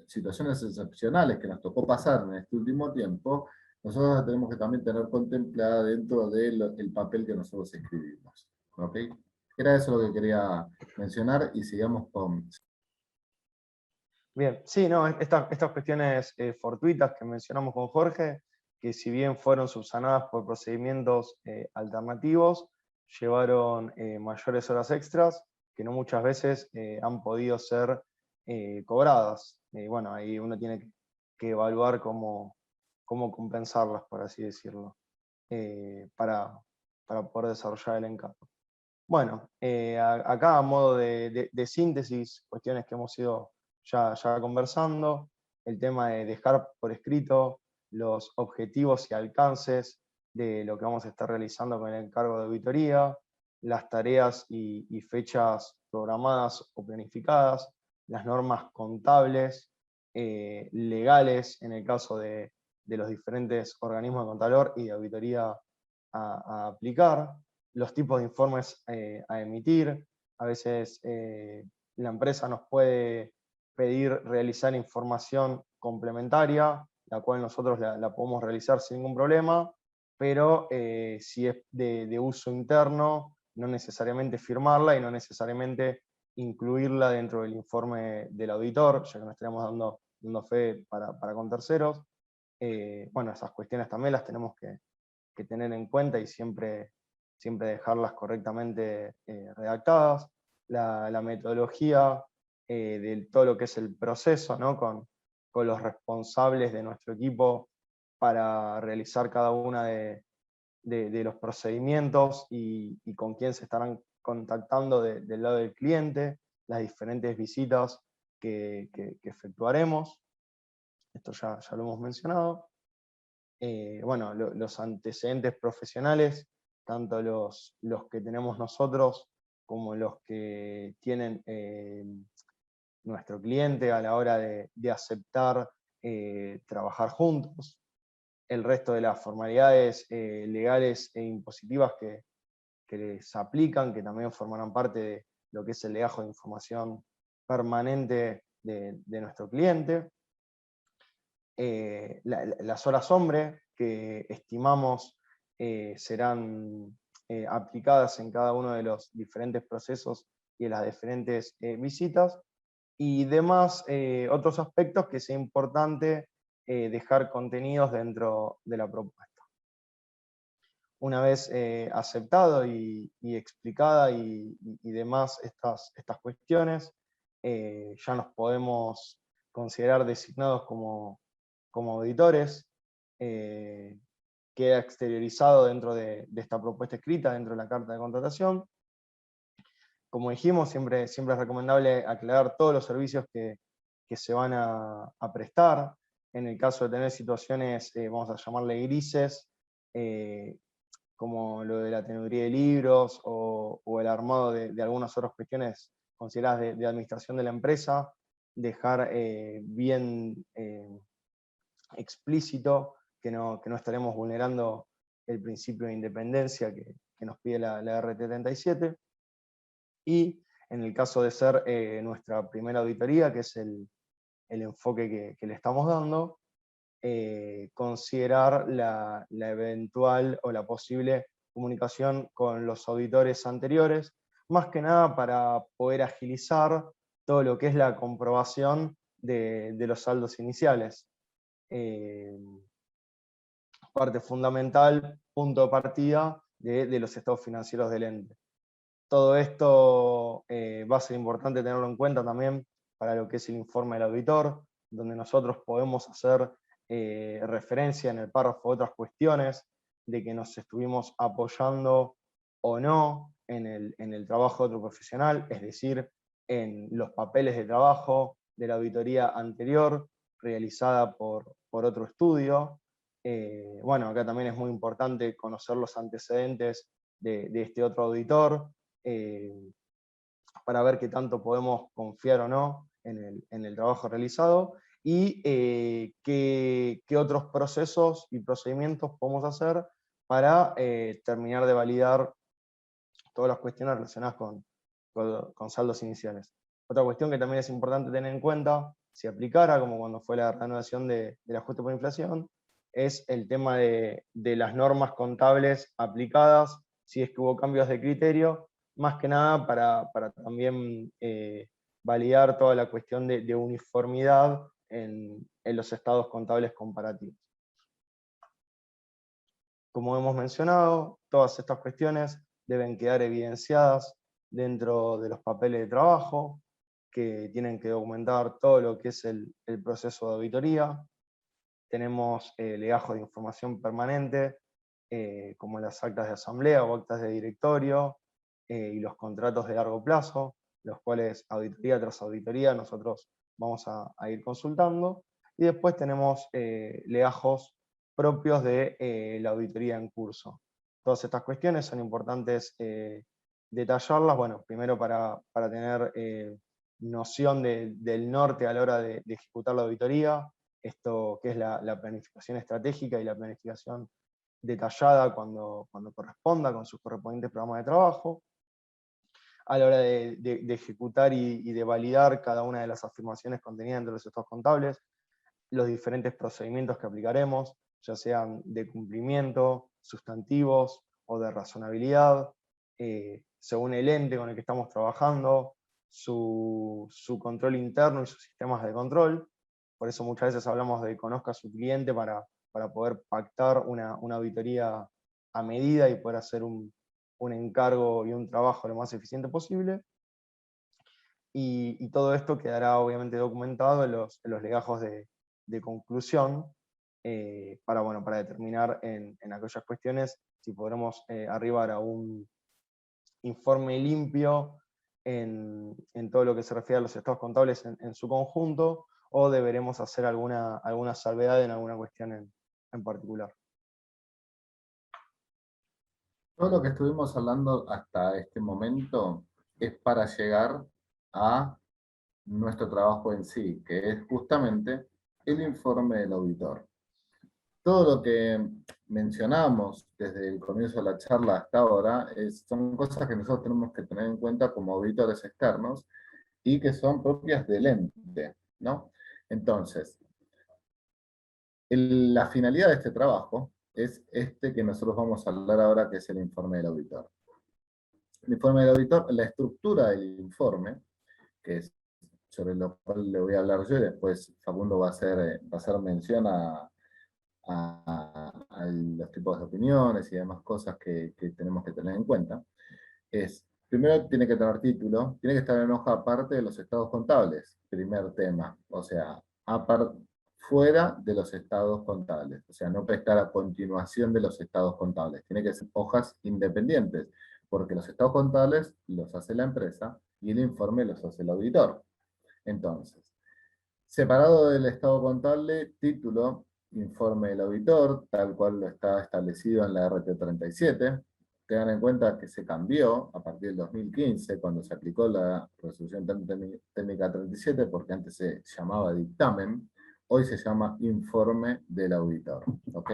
situaciones excepcionales que nos tocó pasar en este último tiempo, nosotros tenemos que también tener contemplada dentro del papel que nosotros escribimos. ¿Ok? Era eso lo que quería mencionar y sigamos con... Bien, sí, no, estas cuestiones fortuitas que mencionamos con Jorge, que si bien fueron subsanadas por procedimientos alternativos, llevaron mayores horas extras que no muchas veces han podido ser cobradas. Bueno, ahí uno tiene que evaluar cómo compensarlas, por así decirlo, para poder desarrollar el encargo. Bueno, acá a modo de síntesis, cuestiones que hemos ido ya conversando, el tema de dejar por escrito los objetivos y alcances de lo que vamos a estar realizando con el encargo de auditoría, las tareas y fechas programadas o planificadas, las normas contables, legales en el caso de los diferentes organismos de Contralor y de auditoría a aplicar, los tipos de informes a emitir. A veces la empresa nos puede pedir realizar información complementaria, la cual nosotros la podemos realizar sin ningún problema, pero si es de uso interno, no necesariamente firmarla y no necesariamente incluirla dentro del informe del auditor, ya que no estaríamos dando fe para con terceros. Bueno, esas cuestiones también las tenemos que tener en cuenta y siempre dejarlas correctamente redactadas. La metodología de todo lo que es el proceso, ¿no? con los responsables de nuestro equipo para realizar cada una de los procedimientos y con quién se estarán contactando del lado del cliente, las diferentes visitas que efectuaremos. Esto ya lo hemos mencionado. Bueno, los antecedentes profesionales, tanto los que tenemos nosotros como los que tienen nuestro cliente a la hora de aceptar trabajar juntos, el resto de las formalidades legales e impositivas que les aplican, que también formarán parte de lo que es el legajo de información permanente de nuestro cliente. las horas hombre que estimamos serán aplicadas en cada uno de los diferentes procesos y de las diferentes visitas, y demás otros aspectos que sea importante dejar contenidos dentro de la propuesta. Una vez aceptado y explicada y demás estas cuestiones, ya nos podemos considerar designados como auditores. Queda exteriorizado dentro de esta propuesta escrita, dentro de la carta de contratación. Como dijimos, siempre es recomendable aclarar todos los servicios que se van a prestar. En el caso de tener situaciones, vamos a llamarle grises, como lo de la teneduría de libros o el armado de algunas otras cuestiones consideradas de administración de la empresa, dejar bien explícito que no estaremos vulnerando el principio de independencia que nos pide la RT37. Y en el caso de ser nuestra primera auditoría, que es el enfoque que le estamos dando, considerar la eventual o la posible comunicación con los auditores anteriores, más que nada para poder agilizar todo lo que es la comprobación de los saldos iniciales. Parte fundamental, punto de partida de los estados financieros del ente. Todo esto va a ser importante tenerlo en cuenta también para lo que es el informe del auditor, donde nosotros podemos hacer referencia en el párrafo a otras cuestiones de que nos estuvimos apoyando o no en el trabajo de otro profesional, es decir, en los papeles de trabajo de la auditoría anterior realizada por otro estudio. Bueno, acá también es muy importante conocer los antecedentes de este otro auditor, para ver qué tanto podemos confiar o no en el trabajo realizado, y qué otros procesos y procedimientos podemos hacer para terminar de validar todas las cuestiones relacionadas con saldos iniciales. Otra cuestión que también es importante tener en cuenta, si aplicara, como cuando fue la reanudación del ajuste por inflación, es el tema de las normas contables aplicadas, si es que hubo cambios de criterio, más que nada para también validar toda la cuestión de uniformidad en los estados contables comparativos. Como hemos mencionado, todas estas cuestiones deben quedar evidenciadas dentro de los papeles de trabajo, que tienen que documentar todo lo que es el proceso de auditoría. Tenemos legajos de información permanente, como las actas de asamblea o actas de directorio, y los contratos de largo plazo, los cuales auditoría tras auditoría nosotros vamos a ir consultando. Y después tenemos legajos propios de la auditoría en curso. Todas estas cuestiones son importantes detallarlas, bueno, primero para tener noción del norte a la hora de ejecutar la auditoría, esto que es la planificación estratégica y la planificación detallada cuando corresponda, con sus correspondientes programas de trabajo, a la hora de ejecutar y de validar cada una de las afirmaciones contenidas dentro de los estados contables, los diferentes procedimientos que aplicaremos, ya sean de cumplimiento, sustantivos o de razonabilidad, según el ente con el que estamos trabajando, su control interno y sus sistemas de control. Por eso muchas veces hablamos de conozca a su cliente para poder pactar una auditoría a medida y poder hacer un encargo y un trabajo lo más eficiente posible. Y todo esto quedará obviamente documentado en los legajos de conclusión, para determinar en aquellas cuestiones si podremos arribar a un informe limpio en todo lo que se refiere a los estados contables en su conjunto, o deberemos hacer alguna salvedad en alguna cuestión en particular. Todo lo que estuvimos hablando hasta este momento es para llegar a nuestro trabajo en sí, que es justamente el informe del auditor. Todo lo que mencionamos desde el comienzo de la charla hasta ahora son cosas que nosotros tenemos que tener en cuenta como auditores externos y que son propias del ente, ¿no? Entonces, La finalidad de este trabajo es este que nosotros vamos a hablar ahora, que es el informe del auditor. El informe del auditor, la estructura del informe, que es sobre lo cual le voy a hablar yo, y después Facundo va a hacer mención a los tipos de opiniones y demás cosas que tenemos que tener en cuenta, es, primero tiene que tener título, tiene que estar en hoja aparte de los estados contables, primer tema, o sea, fuera de los estados contables, o sea, no puede estar a continuación de los estados contables, tiene que ser hojas independientes, porque los estados contables los hace la empresa y el informe los hace el auditor. Entonces, separado del estado contable, título, informe del auditor, tal cual lo está establecido en la RT37. Tengan en cuenta que se cambió a partir del 2015, cuando se aplicó la resolución técnica 37, porque antes se llamaba dictamen, hoy se llama informe del auditor. ¿Ok?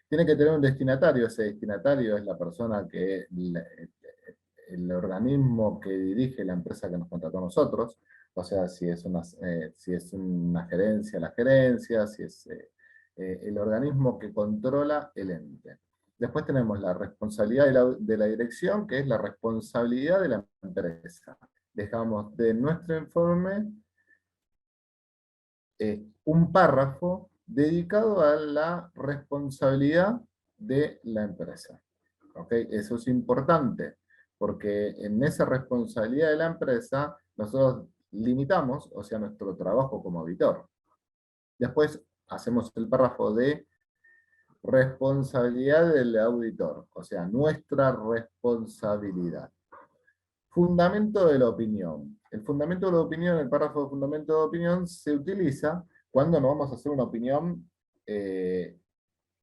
Tiene que tener un destinatario, ese destinatario es la persona que, el organismo que dirige la empresa que nos contrató a nosotros, o sea, si es una gerencia, la gerencia, si es el organismo que controla el ente. Después tenemos la responsabilidad de la dirección, que es la responsabilidad de la empresa. Dejamos de nuestro informe un párrafo dedicado a la responsabilidad de la empresa. ¿Okay? Eso es importante, porque en esa responsabilidad de la empresa nosotros limitamos, o sea, nuestro trabajo como auditor. Después hacemos el párrafo de responsabilidad del auditor, o sea, nuestra responsabilidad. Fundamento de la opinión. El fundamento de la opinión, el párrafo de fundamento de opinión, se utiliza cuando no vamos a hacer una opinión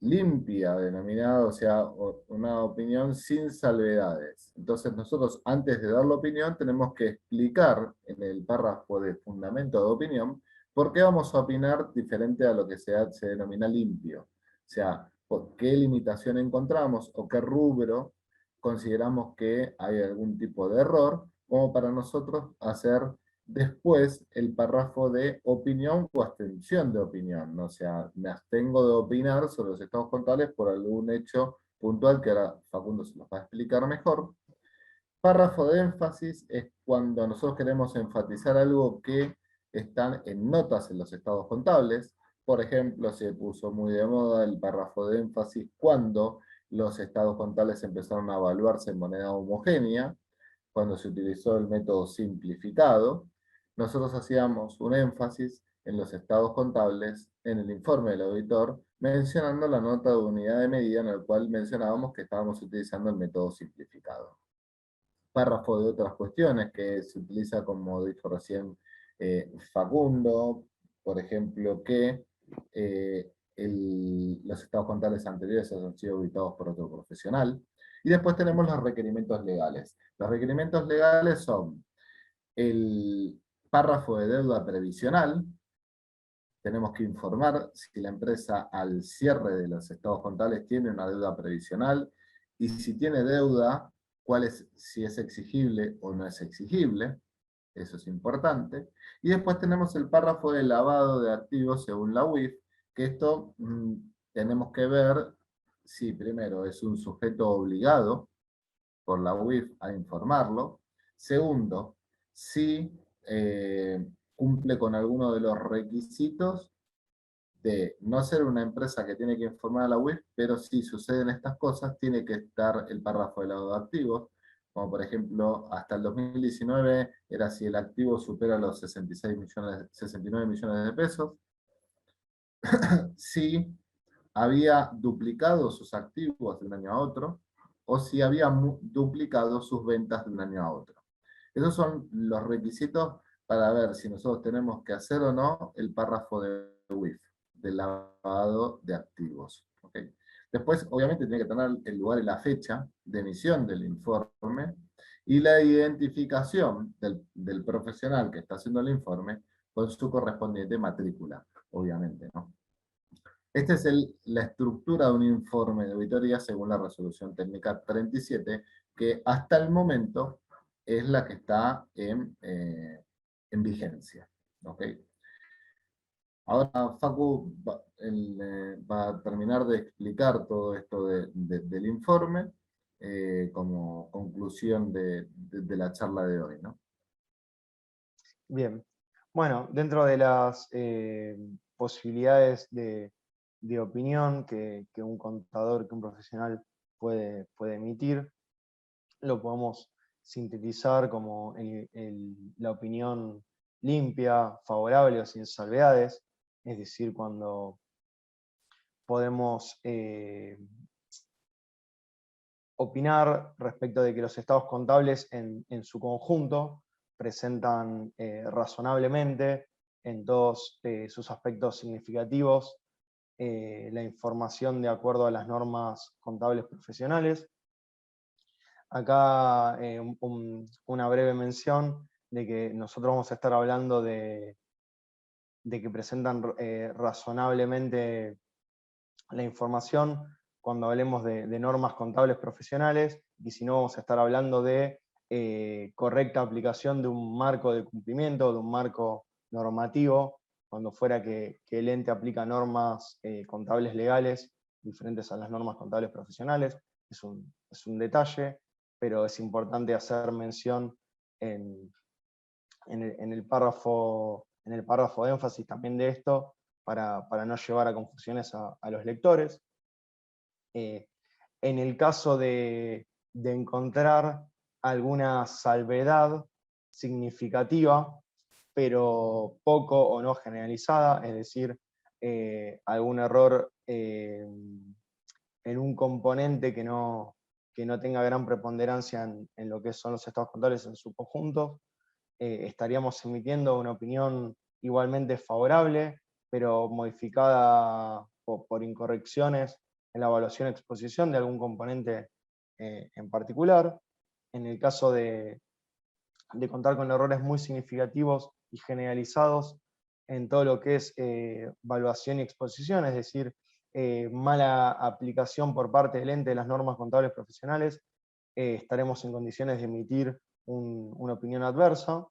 limpia, denominada, o sea, una opinión sin salvedades. Entonces nosotros, antes de dar la opinión, tenemos que explicar en el párrafo de fundamento de opinión por qué vamos a opinar diferente a lo que se denomina limpio. O sea, por qué limitación encontramos o qué rubro consideramos que hay algún tipo de error, como para nosotros hacer después el párrafo de opinión o abstención de opinión. O sea, me abstengo de opinar sobre los estados contables por algún hecho puntual que ahora Facundo se nos va a explicar mejor. Párrafo de énfasis es cuando nosotros queremos enfatizar algo que están en notas en los estados contables. Por ejemplo, se puso muy de moda el párrafo de énfasis cuando los estados contables empezaron a evaluarse en moneda homogénea, cuando se utilizó el método simplificado. Nosotros hacíamos un énfasis en los estados contables, en el informe del auditor, mencionando la nota de unidad de medida en el cual mencionábamos que estábamos utilizando el método simplificado. Párrafo de otras cuestiones que se utiliza, como dijo recién Facundo, por ejemplo, que los estados contables anteriores han sido auditados por otro profesional. Y después tenemos los requerimientos legales. Los requerimientos legales son el párrafo de deuda previsional. Tenemos que informar si la empresa al cierre de los estados contables tiene una deuda previsional, y si tiene deuda, si es exigible o no es exigible. Eso es importante. Y después tenemos el párrafo de lavado de activos según la UIF, que esto tenemos que ver si primero es un sujeto obligado por la UIF a informarlo. Segundo, si cumple con alguno de los requisitos de no ser una empresa que tiene que informar a la UIF, pero si suceden estas cosas, tiene que estar el párrafo de lavado de activos, como por ejemplo, hasta el 2019 era si el activo supera los 69 millones de pesos, si había duplicado sus activos de un año a otro, o si había duplicado sus ventas de un año a otro. Esos son los requisitos para ver si nosotros tenemos que hacer o no el párrafo de WIF, del lavado de activos. ¿Okay? Después, obviamente, tiene que tener el lugar y la fecha de emisión del informe y la identificación del profesional que está haciendo el informe con su correspondiente matrícula, obviamente, ¿no? Esta es la estructura de un informe de auditoría según la resolución técnica 37, que hasta el momento es la que está en vigencia. ¿Okay? Ahora, Facu, va a terminar de explicar todo esto del informe como conclusión de la charla de hoy, ¿no? Bien. Bueno, dentro de las posibilidades de opinión que un contador, que un profesional puede emitir, lo podemos sintetizar como la opinión limpia, favorable o sin salvedades, es decir, cuando podemos opinar respecto de que los estados contables en su conjunto presentan razonablemente en todos sus aspectos significativos la información de acuerdo a las normas contables profesionales. Acá una breve mención de que nosotros vamos a estar hablando de que presentan razonablemente la información cuando hablemos de normas contables profesionales, y si no vamos a estar hablando de correcta aplicación de un marco de cumplimiento, de un marco normativo, cuando fuera que el ente aplica normas contables legales diferentes a las normas contables profesionales. Es un detalle, pero es importante hacer mención en, en el párrafo de énfasis también de esto, para no llevar a confusiones a los lectores. En el caso de encontrar alguna salvedad significativa, pero poco o no generalizada, es decir, algún error en un componente que no tenga gran preponderancia en lo que son los estados contables en su conjunto, estaríamos emitiendo una opinión igualmente favorable, pero modificada por incorrecciones en la evaluación e exposición de algún componente en particular. En el caso de contar con errores muy significativos y generalizados en todo lo que es evaluación y exposición, es decir, mala aplicación por parte del ente de las normas contables profesionales, estaremos en condiciones de emitir una opinión adversa.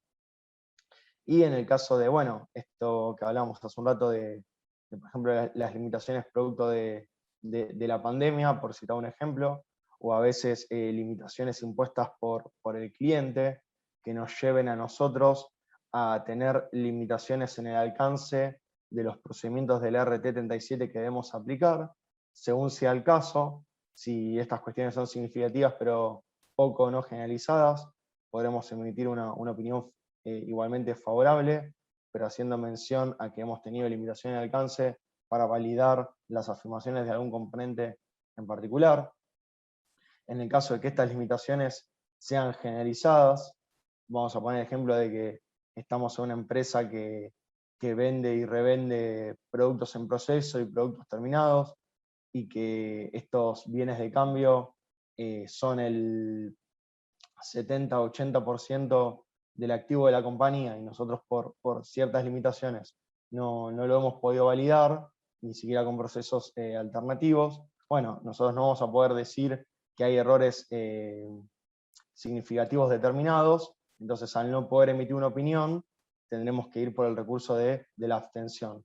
Y en el caso de, bueno, esto que hablábamos hace un rato por ejemplo, las limitaciones producto de la pandemia, por citar un ejemplo, o a veces limitaciones impuestas por el cliente, que nos lleven a nosotros a tener limitaciones en el alcance de los procedimientos del RT37 que debemos aplicar, según sea el caso. Si estas cuestiones son significativas pero poco no generalizadas, podremos emitir una opinión igualmente favorable, pero haciendo mención a que hemos tenido limitación de alcance para validar las afirmaciones de algún componente en particular. En el caso de que estas limitaciones sean generalizadas, vamos a poner el ejemplo de que estamos en una empresa que vende y revende productos en proceso y productos terminados, y que estos bienes de cambio son el 70-80% del activo de la compañía, y nosotros por ciertas limitaciones no lo hemos podido validar, ni siquiera con procesos alternativos. Bueno, nosotros no vamos a poder decir que hay errores significativos determinados, entonces al no poder emitir una opinión, tendremos que ir por el recurso de la abstención.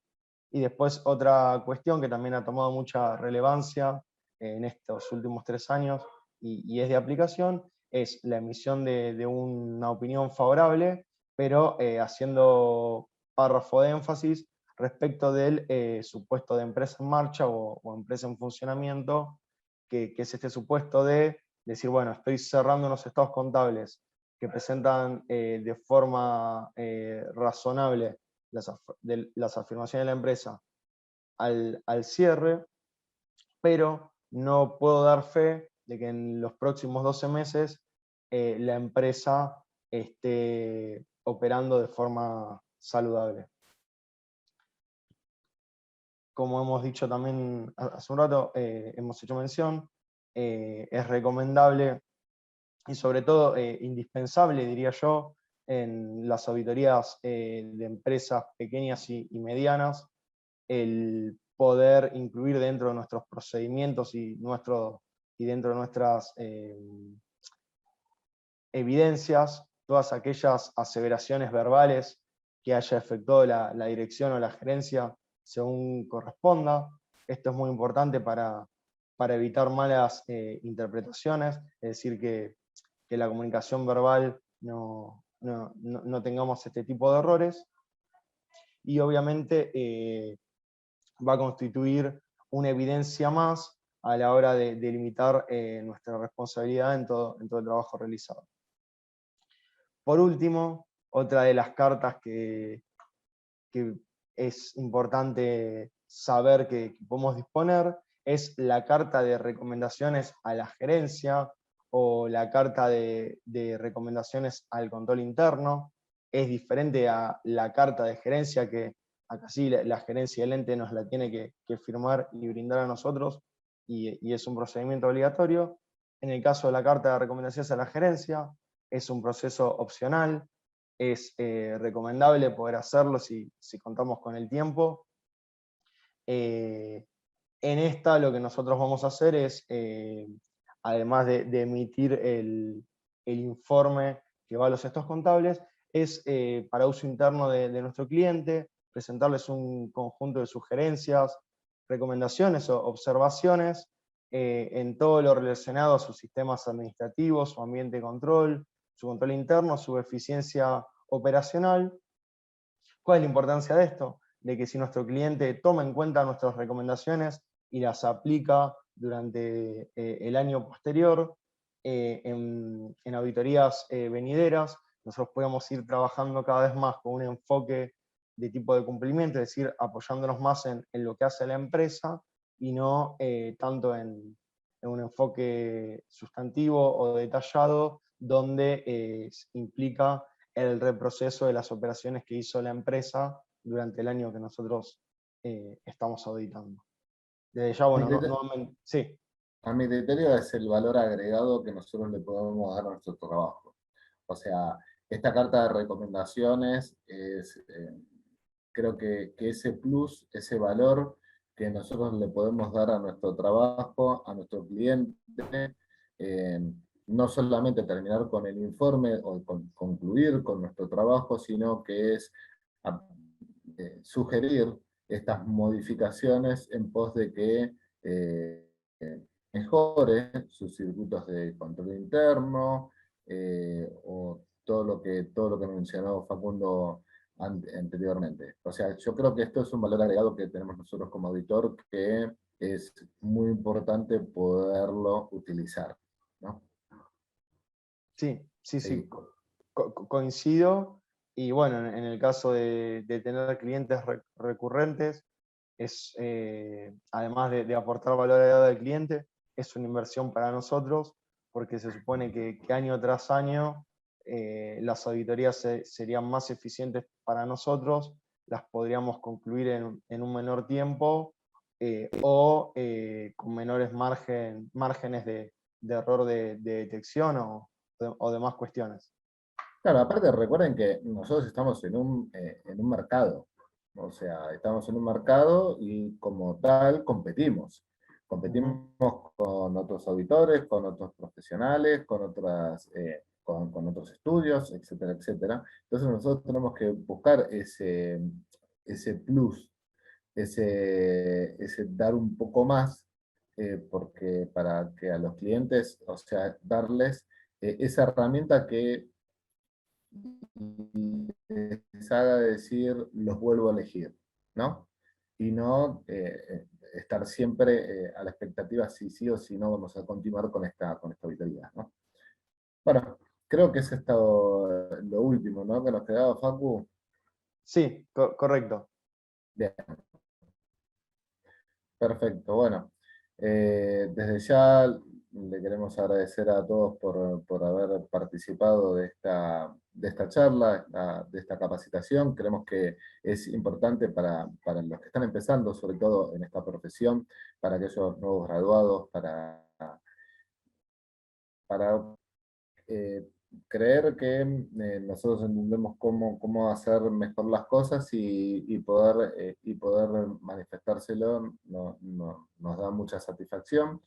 Y después otra cuestión que también ha tomado mucha relevancia en estos últimos 3 años y es de aplicación, es la emisión de una opinión favorable, pero haciendo párrafo de énfasis respecto del supuesto de empresa en marcha o empresa en funcionamiento, que es este supuesto de decir, bueno, estoy cerrando unos estados contables que presentan de forma razonable las afirmaciones de la empresa al cierre, pero no puedo dar fe de que en los próximos 12 meses la empresa esté operando de forma saludable. Como hemos dicho también hace un rato, hemos hecho mención, es recomendable y sobre todo indispensable, diría yo, en las auditorías de empresas pequeñas y medianas, el poder incluir dentro de nuestros procedimientos y dentro de nuestras evidencias todas aquellas aseveraciones verbales que haya efectuado la dirección o la gerencia según corresponda. Esto es muy importante para evitar malas interpretaciones, es decir, que la comunicación verbal no tengamos este tipo de errores. Y obviamente va a constituir una evidencia más a la hora de limitar nuestra responsabilidad en todo el trabajo realizado. Por último, otra de las cartas que es importante saber que podemos disponer es la carta de recomendaciones a la gerencia o la carta de recomendaciones al control interno. Es diferente a la carta de gerencia que acá sí la gerencia del ente nos la tiene que firmar y brindar a nosotros y es un procedimiento obligatorio. En el caso de la carta de recomendaciones a la gerencia, es un proceso opcional, es recomendable poder hacerlo si contamos con el tiempo. En esta lo que nosotros vamos a hacer es, además de emitir el informe que va a los estados contables, es para uso interno de nuestro cliente, presentarles un conjunto de sugerencias, recomendaciones o observaciones en todo lo relacionado a sus sistemas administrativos, su ambiente de control, su control interno, su eficiencia operacional. ¿Cuál es la importancia de esto? De que si nuestro cliente toma en cuenta nuestras recomendaciones y las aplica durante el año posterior, en auditorías venideras, nosotros podemos ir trabajando cada vez más con un enfoque de tipo de cumplimiento, es decir, apoyándonos más en lo que hace la empresa y no tanto en un enfoque sustantivo o detallado donde implica el reproceso de las operaciones que hizo la empresa durante el año que nosotros estamos auditando. Desde ya, Mi bueno, criterio- nuevamente, sí. A mi criterio es el valor agregado que nosotros le podemos dar a nuestro trabajo. O sea, esta carta de recomendaciones es, creo que ese plus, ese valor que nosotros le podemos dar a nuestro trabajo, a nuestro cliente, eh, no solamente terminar con el informe o concluir con nuestro trabajo, sino que es a- sugerir estas modificaciones en pos de que mejore sus circuitos de control interno, o todo lo que mencionó Facundo anteriormente. O sea, yo creo que esto es un valor agregado que tenemos nosotros como auditor que es muy importante poderlo utilizar, ¿no? Sí, sí, sí, Sí. coincido. Y bueno, en el caso de tener clientes recurrentes, es, además de aportar valor agregado al cliente, es una inversión para nosotros, porque se supone que año tras año las auditorías serían más eficientes para nosotros, las podríamos concluir en un menor tiempo o con menores márgenes de error de detección o demás cuestiones. Claro, aparte recuerden que nosotros estamos en un mercado, o sea, estamos en un mercado y como tal competimos. Ujú. Competimos con otros auditores, con otros profesionales, con con otros estudios, etcétera, etcétera. Entonces nosotros tenemos que buscar ese plus, ese dar un poco más, porque para que a los clientes, o sea, darles esa herramienta que les haga decir, los vuelvo a elegir, ¿no? Y no estar siempre a la expectativa si sí o si no vamos a continuar con esta auditoría, ¿no? Bueno, creo que eso es todo lo último, ¿no? Que nos quedaba, Facu. Sí, correcto. Bien, perfecto. Bueno, desde ya le queremos agradecer a todos por haber participado de esta charla, de esta capacitación. Creemos que es importante para los que están empezando, sobre todo en esta profesión, para aquellos nuevos graduados, para eh, creer que nosotros entendemos cómo hacer mejor las cosas y poder manifestárselo nos da mucha satisfacción.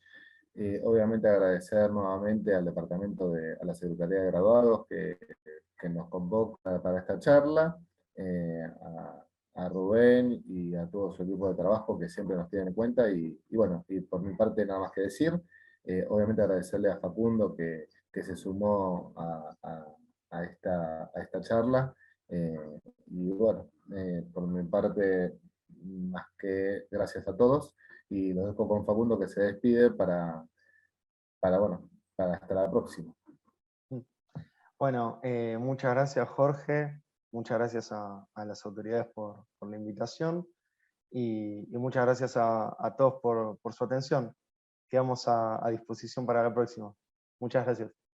Obviamente agradecer nuevamente al a la Secretaría de Graduados que nos convoca para esta charla, a Rubén y a todo su equipo de trabajo que siempre nos tienen en cuenta. Y bueno, y por mi parte nada más que decir. Obviamente agradecerle a Facundo que se sumó a esta charla. Eh, y bueno, por mi parte, más que gracias a todos. Y los dejo con Facundo que se despide bueno, para hasta la próxima. Bueno, muchas gracias Jorge, muchas gracias a las autoridades por la invitación y muchas gracias a todos por su atención. Quedamos a disposición para la próxima. Muchas gracias.